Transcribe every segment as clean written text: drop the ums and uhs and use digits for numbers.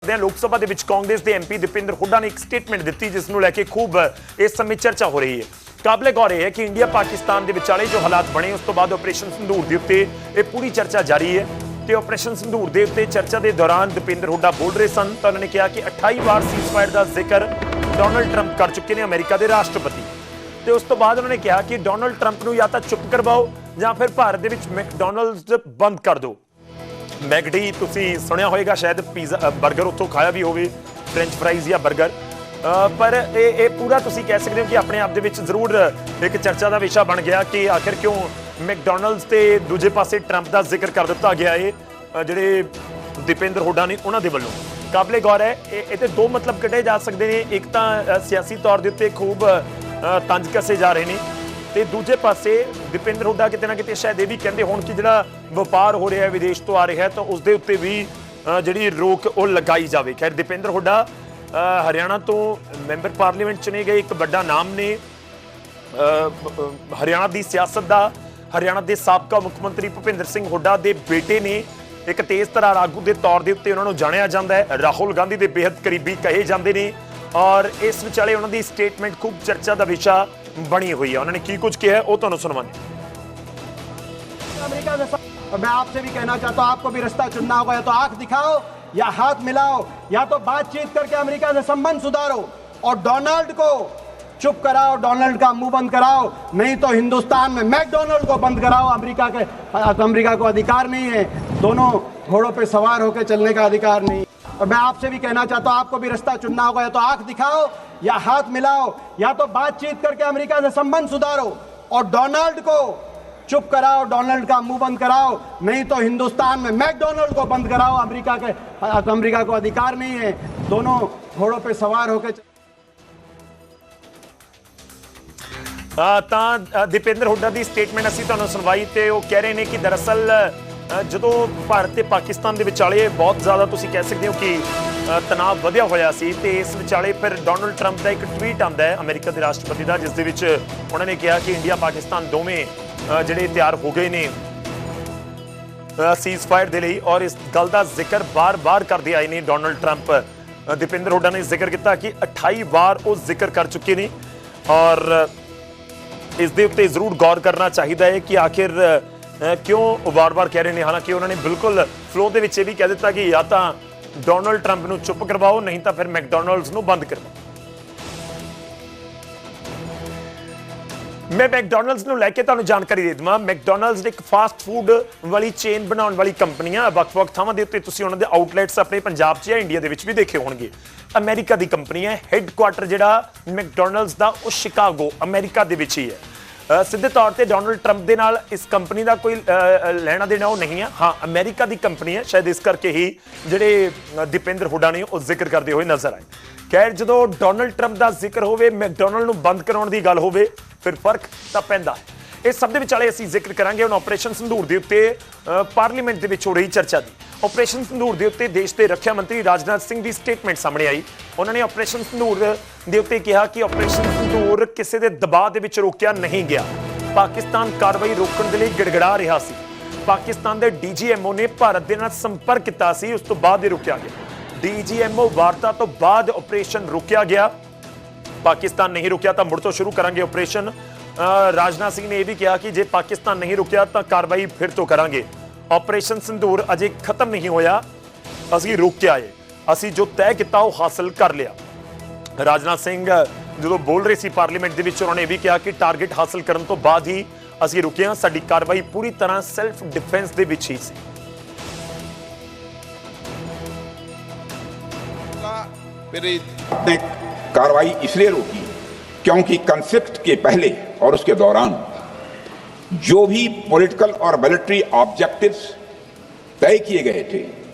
लोक सभा ਦੇ ਵਿੱਚ ਕਾਂਗਰਸ ਦੇ ਐਮਪੀ ਦੀਪਿੰਦਰ ਹੁੱਡਾ ਨੇ ਇੱਕ ਸਟੇਟਮੈਂਟ ਦਿੱਤੀ ਜਿਸ ਨੂੰ ਲੈ ਕੇ ਖੂਬ ਇਸ ਸਮੇਂ ਚਰਚਾ ਹੋ ਰਹੀ ਹੈ। ਕਾਬਲੇ ਗੌਰ ਹੈ ਕਿ ਇੰਡੀਆ ਪਾਕਿਸਤਾਨ ਦੇ ਵਿਚਾਲੇ ਜੋ ਹਾਲਾਤ ਬਣੇ ਉਸ ਤੋਂ ਬਾਅਦ ਆਪਰੇਸ਼ਨ ਸੰਧੂਰ ਦੇ ਉੱਤੇ ਇਹ ਪੂਰੀ ਚਰਚਾ ਜਾਰੀ ਹੈ ਤੇ ਆਪਰੇਸ਼ਨ ਸੰਧੂਰ ਦੇ ਉੱਤੇ ਚਰਚਾ ਦੇ ਦੌਰਾਨ ਦੀਪਿੰਦਰ ਹੁੱਡਾ ਬੋਲ ਰਹੇ ਸਨ ਤਾਂ ਉਹਨਾਂ ਨੇ ਕਿਹਾ ਕਿ 28 ਵਾਰ ਸੀਜ਼ਫਾਇਰ ਦਾ ਜ਼ਿਕਰ ਡੋਨਲਡ ਟਰੰਪ ਕਰ ਚੁੱਕੇ ਨੇ ਅਮਰੀਕਾ ਦੇ ਰਾਸ਼ਟਰਪਤੀ ਤੇ ਉਸ ਤੋਂ ਬਾਅਦ ਉਹਨਾਂ ਨੇ ਕਿਹਾ ਕਿ ਡੋਨਲਡ ਟਰੰਪ ਨੂੰ ਜਾਂ ਤਾਂ ਚੁੱਪ ਕਰਵਾਓ ਜਾਂ ਫਿਰ ਭਾਰਤ ਦੇ ਵਿੱਚ ਮੈਕਡੋਨਲਡਸ ਬੰਦ ਕਰ ਦਿਓ। ਮੈਕਡੀ ਤੁਸੀਂ ਸੁਣਿਆ ਹੋਵੇਗਾ ਸ਼ਾਇਦ ਪੀਜ਼ਾ 버ਗਰ ਉੱਥੋਂ ਖਾਇਆ ਵੀ ਹੋਵੇ ਫ੍ਰੈਂਚ ਫਰਾਈਜ਼ ਜਾਂ 버ਗਰ ਪਰ ਇਹ ਪੂਰਾ ਤੁਸੀਂ ਕਹਿ ਸਕਦੇ ਹੋ ਕਿ ਆਪਣੇ ਆਪ ਦੇ ਵਿੱਚ ਜ਼ਰੂਰ ਇੱਕ ਚਰਚਾ ਦਾ ਵਿਸ਼ਾ ਬਣ ਗਿਆ ਕਿ ਆਖਿਰ ਕਿਉਂ ਮੈਕਡੋਨਲਡਸ ਤੇ ਦੂਜੇ ਪਾਸੇ ਟਰੰਪ ਦਾ ਜ਼ਿਕਰ ਕਰ ਦਿੱਤਾ ਗਿਆ ਹੈ ਜਿਹੜੇ ਦੀਪਿੰਦਰ ਹੁੱਡਾ ਨੇ ਉਹਨਾਂ ਦੇ ਵੱਲੋਂ। ਕਾਬਲੇ ਗੌਰ ਹੈ ਇਹ ਤੇ ਦੋ ਮਤਲਬ ਕੱਢੇ ਜਾ ਸਕਦੇ ਨੇ, ਇੱਕ ਤਾਂ ਸਿਆਸੀ ਤੌਰ ਦੇ ਉੱਤੇ ਖੂਬ ਤੰਜ ਕੱਸੇ ਜਾ ਰਹੇ ਨੇ ਤੇ ਦੂਜੇ ਪਾਸੇ ਦੀਪਿੰਦਰ ਹੁੱਡਾ ਕਿਤੇ ਨਾ ਕਿਤੇ ਸ਼ਾਇਦ ਇਹ ਵੀ ਕਹਿੰਦੇ ਹੋਣ ਕਿ ਜਿਹੜਾ ਵਪਾਰ ਹੋ ਰਿਹਾ ਹੈ ਵਿਦੇਸ਼ ਤੋਂ ਆ ਰਿਹਾ ਹੈ ਤਾਂ ਉਸ ਦੇ ਉੱਤੇ ਵੀ ਜਿਹੜੀ ਰੋਕ ਉਹ ਲਗਾਈ ਜਾਵੇ। ਖੈਰ ਦੀਪਿੰਦਰ ਹੁੱਡਾ ਹਰਿਆਣਾ ਤੋਂ ਮੈਂਬਰ ਪਾਰਲੀਮੈਂਟ ਚੁਣੇ ਗਏ ਇੱਕ ਵੱਡਾ ਨਾਮ ਨੇ ਹਰਿਆਣਾ ਦੀ ਸਿਆਸਤ ਦਾ। ਹਰਿਆਣਾ ਦੇ ਸਾਬਕਾ ਮੁੱਖ ਮੰਤਰੀ ਭੁਪਿੰਦਰ ਸਿੰਘ ਹੁੱਡਾ ਦੇ ਬੇਟੇ ਨੇ, ਇੱਕ ਤੇਜ਼ ਧਾਰ ਆਗੂ ਦੇ ਤੌਰ ਦੇ ਉੱਤੇ ਉਹਨਾਂ ਨੂੰ ਜਾਣਿਆ ਜਾਂਦਾ ਹੈ, ਰਾਹੁਲ ਗਾਂਧੀ ਦੇ ਬੇहद ਕਰੀਬੀ ਕਹੇ ਜਾਂਦੇ ਨੇ ਔਰ ਇਸ ਵਿਚਾਲੇ ਉਹਨਾਂ ਦੀ ਸਟੇਟਮੈਂਟ ਖੂਬ ਚਰਚਾ ਦਾ ਵਿਸ਼ਾ बनी हुई है। उन्होंने की कुछ किया है वो तो सुनवाने। अमेरिका से मैं आपसे भी कहना चाहता हूं, आपको भी रास्ता चुनना होगा, या तो आंख दिखाओ या हाथ मिलाओ या तो बातचीत करके अमेरिका से संबंध सुधारो और डोनाल्ड को चुप कराओ, डोनाल्ड का मुंह बंद कराओ, नहीं तो हिंदुस्तान में मैकडोनल्ड को बंद कराओ। अमेरिका को अधिकार नहीं है, दोनों घोड़ों पे सवार होकर चलने का अधिकार नहीं। और मैं आपसे भी कहना चाहता हूं, आपको भी रास्ता चुनना होगा, या तो आंख दिखाओ या हाथ मिलाओ या तो बातचीत करके अमेरिका से संबंध सुधारो और डोनाल्ड को चुप कराओ, डोनाल्ड का मुंह बंद कराओ, नहीं तो हिंदुस्तान में मैकडोनल्ड को बंद कराओ। अमेरिका को अधिकार नहीं है, दोनों घोड़ों पे सवार होकर ਤਾਂ ਦੀਪਿੰਦਰ ਹੁੱਡਾ ਦੀ ਸਟੇਟਮੈਂਟ ਅਸੀਂ ਤੁਹਾਨੂੰ ਸੁਣਵਾਈ ਤੇ ਉਹ ਕਹਿ ਰਹੇ ਨੇ ਕਿ ਦਰਅਸਲ ਜਦੋਂ ਭਾਰਤ ਤੇ ਪਾਕਿਸਤਾਨ ਦੇ ਵਿਚਾਲੇ ਬਹੁਤ ਜ਼ਿਆਦਾ ਤੁਸੀਂ ਕਹਿ ਸਕਦੇ ਹੋ ਕਿ ਤਣਾਅ ਵਧਿਆ ਹੋਇਆ ਸੀ ਤੇ ਇਸ ਵਿਚਾਲੇ ਫਿਰ ਡੋਨਲਡ ਟਰੰਪ ਦਾ ਇੱਕ ਟਵੀਟ ਆਉਂਦਾ ਹੈ ਅਮਰੀਕਾ ਦੇ ਰਾਸ਼ਟਰਪਤੀ ਦਾ ਜਿਸ ਦੇ ਵਿੱਚ ਉਹਨਾਂ ਨੇ ਕਿਹਾ ਕਿ ਇੰਡੀਆ ਪਾਕਿਸਤਾਨ ਦੋਵੇਂ ਜਿਹੜੇ ਤਿਆਰ ਹੋ ਗਏ ਨੇ ਸੀਜ਼ਫਾਇਰ ਦੇ ਲਈ ਔਰ ਇਸ ਗੱਲ ਦਾ ਜ਼ਿਕਰ ਬਾਰ-ਬਾਰ ਕਰਦੇ ਆਏ ਨੇ ਡੋਨਲਡ ਟਰੰਪ। ਦੀਪਿੰਦਰ ਹੁੱਡਾ ਨੇ ਜ਼ਿਕਰ ਕੀਤਾ ਕਿ 28 ਵਾਰ ਉਹ ਜ਼ਿਕਰ ਕਰ ਚੁੱਕੇ ਨੇ ਔਰ ਇਸ ਦੇ ਉੱਤੇ ਜ਼ਰੂਰ ਗੌਰ ਕਰਨਾ ਚਾਹੀਦਾ ਹੈ ਕਿ ਆਖਿਰ ਕਿਉਂ ਵਾਰ-ਵਾਰ ਕਹਿ ਰਹੇ ਨੇ। ਹਾਲਾਂਕਿ ਉਹਨਾਂ ਨੇ ਬਿਲਕੁਲ ਫਲੋ ਦੇ ਵਿੱਚ ਇਹ ਵੀ ਕਹਿ ਦਿੱਤਾ ਕਿ ਜਾਂ ਤਾਂ ਡੋਨਲਡ ਟਰੰਪ ਨੂੰ ਚੁੱਪ ਕਰਵਾਓ ਨਹੀਂ ਤਾਂ ਫਿਰ ਮੈਕਡੋਨਲਡਸ ਨੂੰ ਬੰਦ ਕਰਵਾਓ। ਮੈਂ ਮੈਕਡੋਨਲਡਸ ਨੂੰ ਲੈ ਕੇ ਤੁਹਾਨੂੰ ਜਾਣਕਾਰੀ ਦੇ ਦਵਾਂ। ਮੈਕਡੋਨਲਡਸ ਇੱਕ ਫਾਸਟ ਫੂਡ ਵਾਲੀ ਚੇਨ ਬਣਾਉਣ ਵਾਲੀ ਕੰਪਨੀ ਆ। ਵੱਖ-ਵੱਖ ਥਾਵਾਂ ਦੇ ਉੱਤੇ ਤੁਸੀਂ ਉਹਨਾਂ ਦੇ ਆਊਟਲੈਟਸ ਆਪਣੇ ਪੰਜਾਬ 'ਚ ਜਾਂ ਇੰਡੀਆ ਦੇ ਵਿੱਚ ਵੀ ਦੇਖੇ ਹੋਣਗੇ। ਅਮਰੀਕਾ ਦੀ ਕੰਪਨੀ ਹੈ, ਹੈੱਡਕੁਆਟਰ ਜਿਹੜਾ ਮੈਕਡੋਨਲਡਸ ਦਾ ਉਹ ਸ਼ਿਕਾਗੋ ਅਮਰੀਕਾ ਦੇ ਵਿੱਚ ਹੀ ਹੈ। ਸਿੱਧੇ ਤੌਰ ਤੇ ਡੋਨਲਡ ਟਰੰਪ ਦੇ ਨਾਲ ਇਸ ਕੰਪਨੀ ਦਾ ਕੋਈ ਲੈਣਾ ਦੇਣਾ ਉਹ ਨਹੀਂ ਹੈ। ਹਾਂ ਅਮਰੀਕਾ ਦੀ ਕੰਪਨੀ ਹੈ, ਸ਼ਾਇਦ ਇਸ ਕਰਕੇ ਹੀ ਜਿਹੜੇ ਦੀਪਿੰਦਰ ਹੁੱਡਾ ਨੇ ਉਹ ਜ਼ਿਕਰ ਕਰਦੇ ਹੋਏ ਨਜ਼ਰ ਆਏ। ਖੈਰ ਜਦੋਂ ਡੋਨਲਡ ਟਰੰਪ ਦਾ ਜ਼ਿਕਰ ਹੋਵੇ ਮੈਕਡੋਨਲਡ ਨੂੰ ਬੰਦ ਕਰਾਉਣ ਦੀ ਗੱਲ ਹੋਵੇ ਫਿਰ ਫਰਕ ਤਾਂ ਪੈਂਦਾ ਹੈ। ਇਸ ਸਭ ਦੇ ਵਿਚਾਲੇ ਅਸੀਂ ਜ਼ਿਕਰ ਕਰਾਂਗੇ ਹੁਣ ਆਪਰੇਸ਼ਨ ਸੰਧੂਰ ਦੇ ਉੱਤੇ ਪਾਰਲੀਮੈਂਟ ਦੇ ਵਿੱਚ ਹੋ ਰਹੀ ਚਰਚਾ ਦੀ। ਆਪਰੇਸ਼ਨ ਸੰਧੂਰ ਦੇ ਉੱਤੇ ਦੇਸ਼ ਦੇ ਰੱਖਿਆ ਮੰਤਰੀ ਰਾਜਨਾਥ ਸਿੰਘ ਦੀ ਸਟੇਟਮੈਂਟ ਸਾਹਮਣੇ ਆਈ। ਉਹਨਾਂ ਨੇ ਆਪਰੇਸ਼ਨ ਸੰਧੂਰ ਦੇ ਉੱਤੇ ਕਿਹਾ ਕਿ ਆਪਰੇਸ਼ਨ ਸੰਧੂਰ ਕਿਸੇ ਦੇ ਦਬਾਅ ਦੇ ਵਿੱਚ ਰੋਕਿਆ ਨਹੀਂ ਗਿਆ। ਪਾਕਿਸਤਾਨ ਕਾਰਵਾਈ ਰੋਕਣ ਦੇ ਲਈ ਗਿੜਗੜਾ ਰਿਹਾ ਸੀ। ਪਾਕਿਸਤਾਨ ਦੇ ਡੀਜੀਐਮਓ ਨੇ ਭਾਰਤ ਦੇ ਨਾਲ ਸੰਪਰਕ ਕੀਤਾ ਸੀ, ਉਸ ਤੋਂ ਬਾਅਦ ਇਹ ਰੁਕਿਆ ਗਿਆ। ਡੀਜੀਐਮਓ ਵਾਰਤਾ ਤੋਂ ਬਾਅਦ ਆਪਰੇਸ਼ਨ ਰੁਕਿਆ ਗਿਆ। ਪਾਕਿਸਤਾਨ ਨਹੀਂ ਰੁਕਿਆ ਤਾਂ ਮੁੜ ਤੋਂ ਸ਼ੁਰੂ ਕਰਾਂਗੇ ਆਪਰੇਸ਼ਨ। ਰਾਜਨਾਥ ਸਿੰਘ ਨੇ ਇਹ ਵੀ ਕਿਹਾ ਕਿ ਜੇ ਪਾਕਿਸਤਾਨ ਨਹੀਂ ਰੁਕਿਆ ਤਾਂ ਕਾਰਵਾਈ ਫਿਰ ਤੋਂ ਕਰਾਂਗੇ। ਆਪਰੇਸ਼ਨ ਸੰਧੂਰ ਅਜੇ ਖਤਮ ਨਹੀਂ ਹੋਇਆ, ਅਸੀਂ ਰੁਕਿਆ ਏ, ਅਸੀਂ ਜੋ ਤੈਅ ਕੀਤਾ ਉਹ ਹਾਸਲ ਕਰ ਲਿਆ। ਰਾਜਨਾਥ ਸਿੰਘ ਜਦੋਂ ਬੋਲ ਰਹੇ ਸੀ ਪਾਰਲੀਮੈਂਟ ਦੇ ਵਿੱਚ ਉਹਨਾਂ ਨੇ ਇਹ ਵੀ ਕਿਹਾ ਕਿ ਟਾਰਗੇਟ ਹਾਸਲ ਕਰਨ ਤੋਂ ਬਾਅਦ ਹੀ ਅਸੀਂ ਰੁਕੇ ਹਾਂ, ਸਾਡੀ ਕਾਰਵਾਈ ਪੂਰੀ ਤਰ੍ਹਾਂ ਸੈਲਫ ਡਿਫੈਂਸ ਦੇ ਵਿੱਚ ਹੀ ਸੀ। मेरी कार्रवाई इसलिए रोकी क्योंकि कॉन्फ्लिक्ट के पहले और उसके दौरान जो भी पॉलिटिकल और मिलिट्री ऑब्जेक्टिव्स तय किए गए थे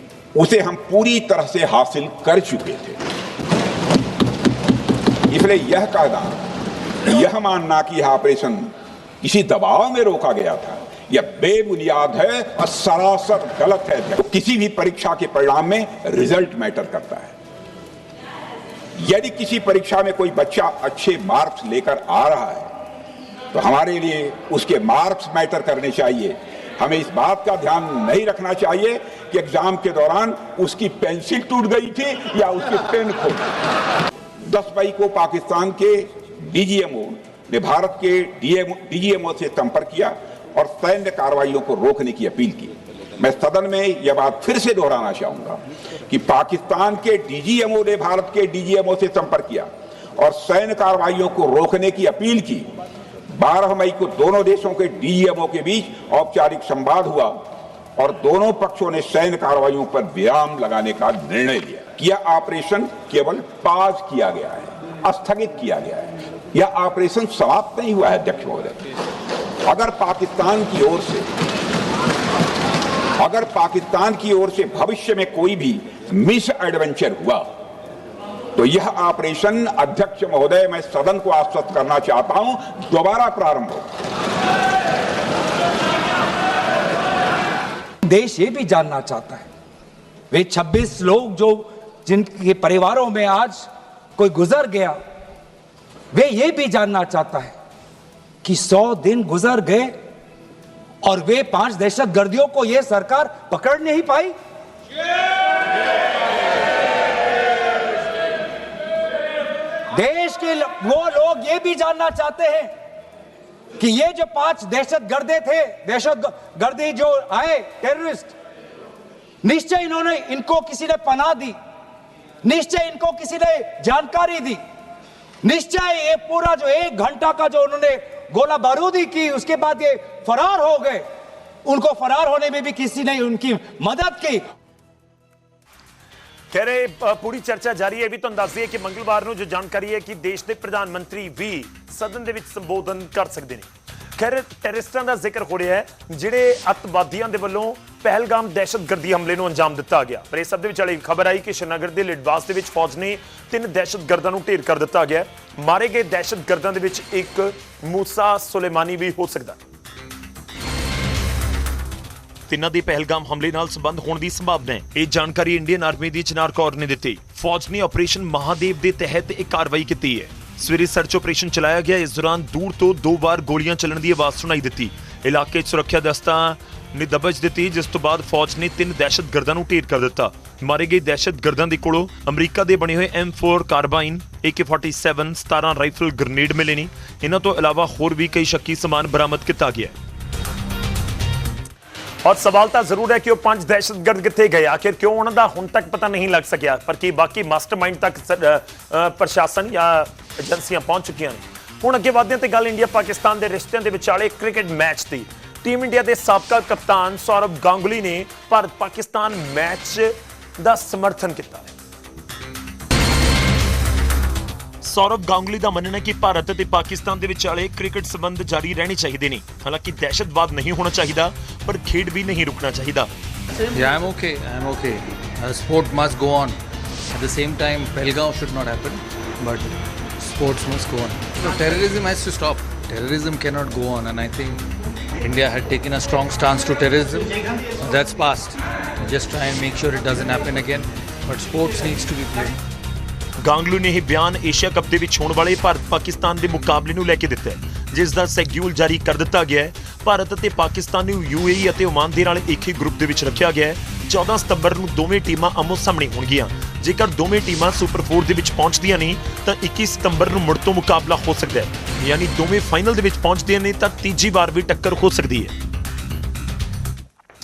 उसे हम पूरी तरह से हासिल कर चुके थे। इसलिए यह कहना, यह मानना कि यह ऑपरेशन किसी दबाव में रोका गया था यह बेबुनियाद है और सरासर गलत है। तो किसी भी परीक्षा के परिणाम में रिजल्ट मैटर करता है। यदि किसी परीक्षा में कोई बच्चा अच्छे मार्क्स लेकर आ रहा है तो हमारे लिए उसके मार्क्स मैटर करने चाहिए, हमें इस बात का ध्यान नहीं रखना चाहिए कि एग्जाम के दौरान उसकी पेंसिल टूट गई थी या उसकी पेन खो गई। 10 मई को पाकिस्तान के डीजीएमओ ने भारत के डीजीएमओ से संपर्क किया और सैन्य कार्रवाइयों को रोकने की अपील की। मैं सदन में यह बात फिर से दोहराना चाहूंगा कि पाकिस्तान के डीजीएमओ ने भारत के डीजीएमओ से संपर्क किया और सैन्य कार्रवाइयों को रोकने की अपील की। 12 मई को दोनों देशों के डीजीएमओ के बीच औपचारिक संवाद हुआ और दोनों पक्षों ने सैन्य कार्रवाइयों पर विराम लगाने का निर्णय लिया। यह ऑपरेशन केवल पाज किया गया है, स्थगित किया गया है। यह ऑपरेशन समाप्त नहीं हुआ है अध्यक्ष महोदय। अगर पाकिस्तान की ओर से भविष्य में कोई भी मिस एडवेंचर हुआ तो यह ऑपरेशन, अध्यक्ष महोदय, मैं सदन को आश्वस्त करना चाहता हूं, दोबारा प्रारंभ हो। देश ये भी जानना चाहता है, वे 26 लोग जो जिनके परिवारों में आज कोई गुजर गया, वे ये भी जानना चाहता है कि 100 दिन गुजर गए और वे 5 दहशतगर्दियों को यह सरकार पकड़ नहीं पाई। देश के वो लोग ये भी जानना चाहते हैं कि ये जो 5 दहशतगर्दी जो आए टेररिस्ट, निश्चय इनको किसी ने पनाह दी, निश्चय इनको किसी ने जानकारी दी, निश्चय ये पूरा जो 1 घंटा का जो उन्होंने गोला बारूदी की, उसके बाद ये फरार हो गए, उनको फरार होने में भी किसी ने उनकी मदद की। कह रहे पूरी चर्चा जारी है। भी तो अंदाजे कि मंगलवार ਨੂੰ जो जानकारी है कि देश के प्रधानमंत्री भी सदन ਦੇ ਵਿੱਚ ਸੰਬੋਧਨ ਕਰ ਸਕਦੇ ਨੇ। खैर ਟੈਰਰਿਸਟਾਂ ਦਾ ਜ਼ਿਕਰ ਹੋ ਰਿਹਾ ਹੈ ਜਿਹੜੇ ਅੱਤਵਾਦੀਆਂ ਦੇ ਵੱਲੋਂ ਪਹਿਲਗਾਮ ਦਹਿਸ਼ਤਗਰਦੀ ਹਮਲੇ ਨੂੰ ਅੰਜਾਮ ਦਿੱਤਾ ਗਿਆ। ਪਰ ਇਸ ਸਭ ਦੇ ਵਿੱਚ ਵਾਲੀ ਖਬਰ ਆਈ ਕਿ ਸ਼੍ਰੀਨਗਰ ਦੇ ਲਿਡਵਾਸ ਦੇ ਵਿੱਚ ਫੌਜ ਨੇ 3 ਦਹਿਸ਼ਤਗਰਦਾਂ ਨੂੰ ਢੇਰ ਕਰ ਦਿੱਤਾ ਗਿਆ। ਮਾਰੇ ਗਏ ਦਹਿਸ਼ਤਗਰਦਾਂ ਦੇ ਵਿੱਚ ਇੱਕ ਮੂਸਾ ਸੁਲੇਮਾਨੀ ਵੀ ਹੋ ਸਕਦਾ। ਤਿੰਨਾਂ ਦੀ ਪਹਿਲਗਾਮ ਹਮਲੇ ਨਾਲ ਸੰਬੰਧ ਹੋਣ ਦੀ ਸੰਭਾਵਨਾ ਹੈ। ਇਹ ਜਾਣਕਾਰੀ ਇੰਡੀਅਨ ਆਰਮੀ ਦੀ ਚਨਾਰ ਕੌਰ ਨੇ ਦਿੱਤੀ। ਫੌਜ ਨੇ ਆਪਰੇਸ਼ਨ ਮਹਾਦੇਵ ਦੇ ਤਹਿਤ ਇੱਕ ਕਾਰਵਾਈ ਕੀਤੀ ਹੈ। ਸਵੇਰੇ ਸਰਚ ਆਪਰੇਸ਼ਨ ਚਲਾਇਆ ਗਿਆ। ਇਸ ਦੌਰਾਨ ਦੂਰ ਤੋਂ 2 ਵਾਰ ਗੋਲੀਆਂ ਚੱਲਣ ਦੀ ਆਵਾਜ਼ ਸੁਣਾਈ ਦਿੱਤੀ। ਇਲਾਕੇ 'ਚ ਸੁਰੱਖਿਆ ਦਸਤਾਂ ਨੇ ਦਬਜ ਦਿੱਤੀ, ਜਿਸ ਤੋਂ ਬਾਅਦ ਫੌਜ ਨੇ 3 ਦਹਿਸ਼ਤਗਰਦਾਂ ਨੂੰ ਢੇਰ ਕਰ ਦਿੱਤਾ। ਮਾਰੇ ਗਏ ਦਹਿਸ਼ਤਗਰਦਾਂ ਦੇ ਕੋਲੋਂ ਅਮਰੀਕਾ ਦੇ ਬਣੇ ਹੋਏ M4 carbine, AK-47, 17 rifle grenade ਮਿਲੇ ਨੇ। ਇਹਨਾਂ ਤੋਂ ਇਲਾਵਾ ਹੋਰ ਵੀ ਕਈ ਸ਼ੱਕੀ ਸਮਾਨ ਬਰਾਮਦ ਕੀਤਾ ਗਿਆ। और सवाल तो जरूर है कि 5 दहशतगर्द कितने गए, आखिर क्यों उन्होंने हुण तक पता नहीं लग सकिया। पर कि बाकी मास्टरमाइंड तक प्रशासन या एजेंसियां पहुंच चुकी हैं। हुण अगे वधदे ते गल इंडिया पाकिस्तान के रिश्तों के विचाले क्रिकेट मैच की। टीम इंडिया के साबका कप्तान सौरभ गांगुली ने भारत पाकिस्तान मैच का समर्थन किया। सौरभ गांगुली का मनना है कि भारत और पाकिस्तान के विचाले क्रिकेट संबंध जारी रहने चाहिए नहीं। हालांकि दहशतवाद नहीं होना चाहिए, पर खेड भी नहीं रुकना चाहिए। Yeah, I'm okay. Sport must go on. At the same time, Pahalgam should not happen, but sports must go on. So terrorism has to stop. Terrorism cannot go on, and I think India had taken a strong stance to terrorism. That's past. Just try and make sure it doesn't happen again. But sports needs to be played. Ganguly ने यह बयान Asia cup के होने वाले भारत पाकिस्तान के मुकाबले ਨੂੰ ਲੈ ਕੇ ਦਿੱਤਾ ਹੈ, जिस का शेड्यूल जारी कर दिता गया है। भारत और पाकिस्तान ਨੂੰ UAE और ओमान के नाल एक ही ग्रुप के रखा गया है। 14 सितंबर ਨੂੰ ਦੋਵੇਂ ਟੀਮਾਂ ਆਮੋ ਸਾਹਮਣੇ ਹੋਣਗੀਆਂ। ਜੇਕਰ ਦੋਵੇਂ ਟੀਮਾਂ ਸੁਪਰ 4 ਦੇ ਵਿੱਚ ਪਹੁੰਚਦੀਆਂ ਨੇ ਤਾਂ 21 ਸਤੰਬਰ ਨੂੰ ਮੁੜ ਤੋਂ ਮੁਕਾਬਲਾ ਹੋ ਸਕਦਾ ਹੈ। ਯਾਨੀ ਦੋਵੇਂ ਫਾਈਨਲ ਦੇ ਵਿੱਚ ਪਹੁੰਚਦੀਆਂ ਨੇ ਤਾਂ ਤੀਜੀ ਵਾਰ ਵੀ ਟੱਕਰ ਹੋ ਸਕਦੀ ਹੈ।